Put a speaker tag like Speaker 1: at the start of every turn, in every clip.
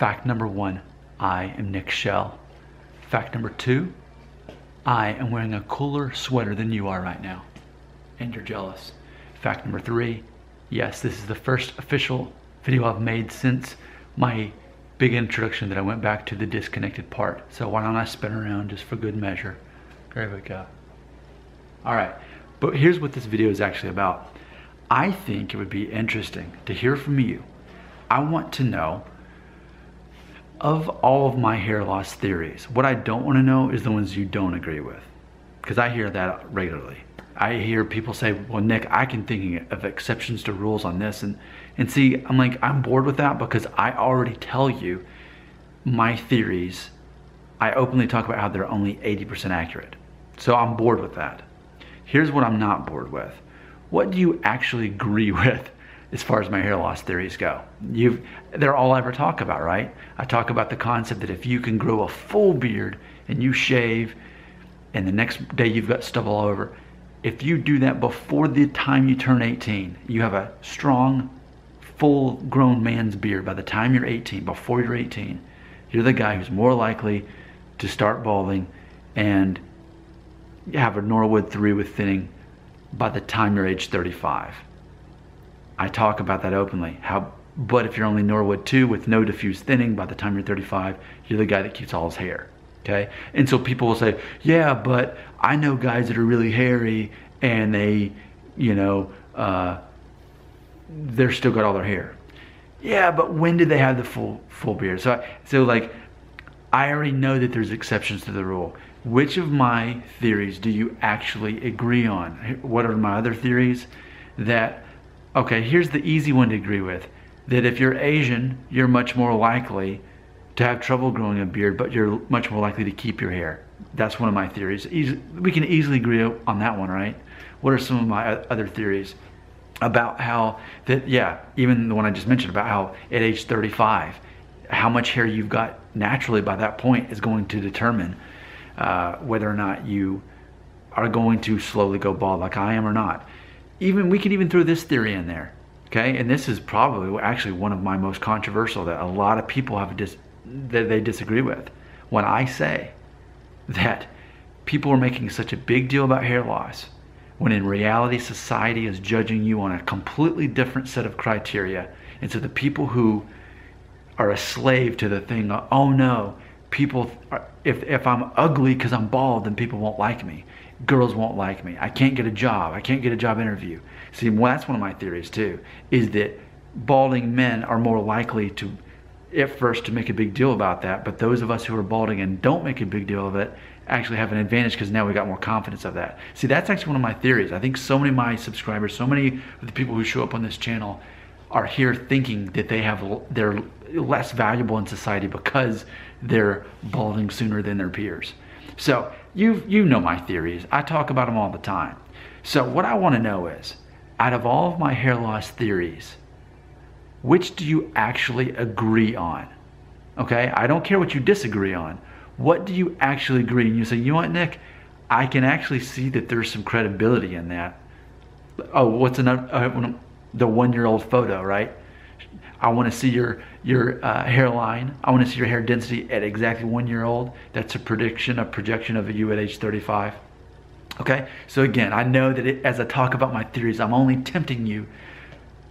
Speaker 1: Fact number 1, I am Nick Shell. Fact number 2, I am wearing a cooler sweater than you are right now, and you're jealous. Fact number 3, yes, this is the first official video I've made since my big introduction that I went back to the disconnected part. So why don't I spin around just for good measure? There we go. All right, but here's what this video is actually about. I think it would be interesting to hear from you. I want to know, of all of my hair loss theories, what I don't want to know is the ones you don't agree with, because I hear that regularly. I hear people say, well, Nick, I can think of exceptions to rules on this. And see, I'm like, I'm bored with that, because I already tell you my theories. I openly talk about how they're only 80% accurate. So I'm bored with that. Here's what I'm not bored with. What do you actually agree with as far as my hair loss theories go? They're all I ever talk about, right? I talk about the concept that if you can grow a full beard and you shave and the next day you've got stubble all over, if you do that before the time you turn 18, you have a strong, full-grown man's beard. By the time you're 18, before you're 18, you're the guy who's more likely to start balding and have a Norwood 3 with thinning by the time you're age 35. I talk about that openly. But if you're only Norwood 2 with no diffuse thinning, by the time you're 35, you're the guy that keeps all his hair. Okay? And so people will say, yeah, but I know guys that are really hairy and they, they're still got all their hair. Yeah, but when did they have the full beard? So like, I already know that there's exceptions to the rule. Which of my theories do you actually agree on? What are my other theories? Okay, here's the easy one to agree with. That if you're Asian, you're much more likely to have trouble growing a beard, but you're much more likely to keep your hair. That's one of my theories. We can easily agree on that one, right? What are some of my other theories? About how even the one I just mentioned, about how at age 35, how much hair you've got naturally by that point is going to determine whether or not you are going to slowly go bald like I am or not. We can even throw this theory in there, okay? And this is probably actually one of my most controversial that a lot of people that they disagree with. When I say that people are making such a big deal about hair loss, when in reality society is judging you on a completely different set of criteria. And so the people who are a slave to the thing, oh no, if I'm ugly because I'm bald, then people won't like me. Girls won't like me. I can't get a job. I can't get a job interview. See, well, that's one of my theories too, is that balding men are more likely to, at first, to make a big deal about that, but those of us who are balding and don't make a big deal of it actually have an advantage because now we got more confidence of that. See, that's actually one of my theories. I think so many of my subscribers, so many of the people who show up on this channel are here thinking that they're less valuable in society because they're balding sooner than their peers. So you know my theories. I talk about them all the time. So what I want to know is, out of all of my hair loss theories, which do you actually agree on? Okay, I don't care what you disagree on. What do you actually agree? And you say, you know what, Nick, I can actually see that there's some credibility in that. Oh, what's another? The 1-year-old photo, right? I want to see your hairline. I want to see your hair density at exactly 1 year old. That's a projection of you at age 35. Okay, so again, I know that as I talk about my theories, I'm only tempting you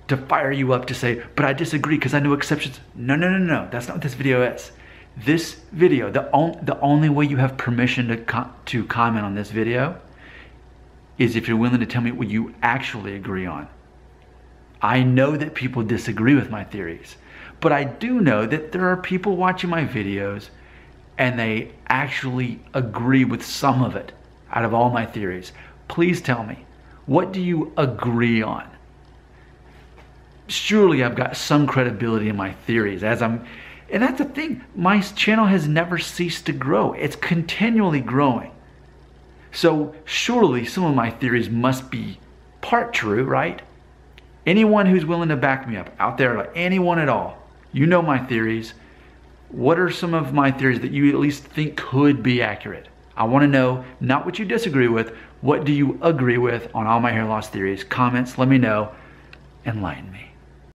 Speaker 1: to fire you up to say, but I disagree because I know exceptions. No, that's not what this video is. This video, the only way you have permission to comment on this video is if you're willing to tell me what you actually agree on. I know that people disagree with my theories, but I do know that there are people watching my videos and they actually agree with some of it out of all my theories. Please tell me, what do you agree on? Surely I've got some credibility in my theories and that's the thing, my channel has never ceased to grow. It's continually growing. So surely some of my theories must be part true, right? Anyone who's willing to back me up out there, like anyone at all, you know my theories. What are some of my theories that you at least think could be accurate? I want to know not what you disagree with, what do you agree with on all my hair loss theories? Comments, let me know. Enlighten me.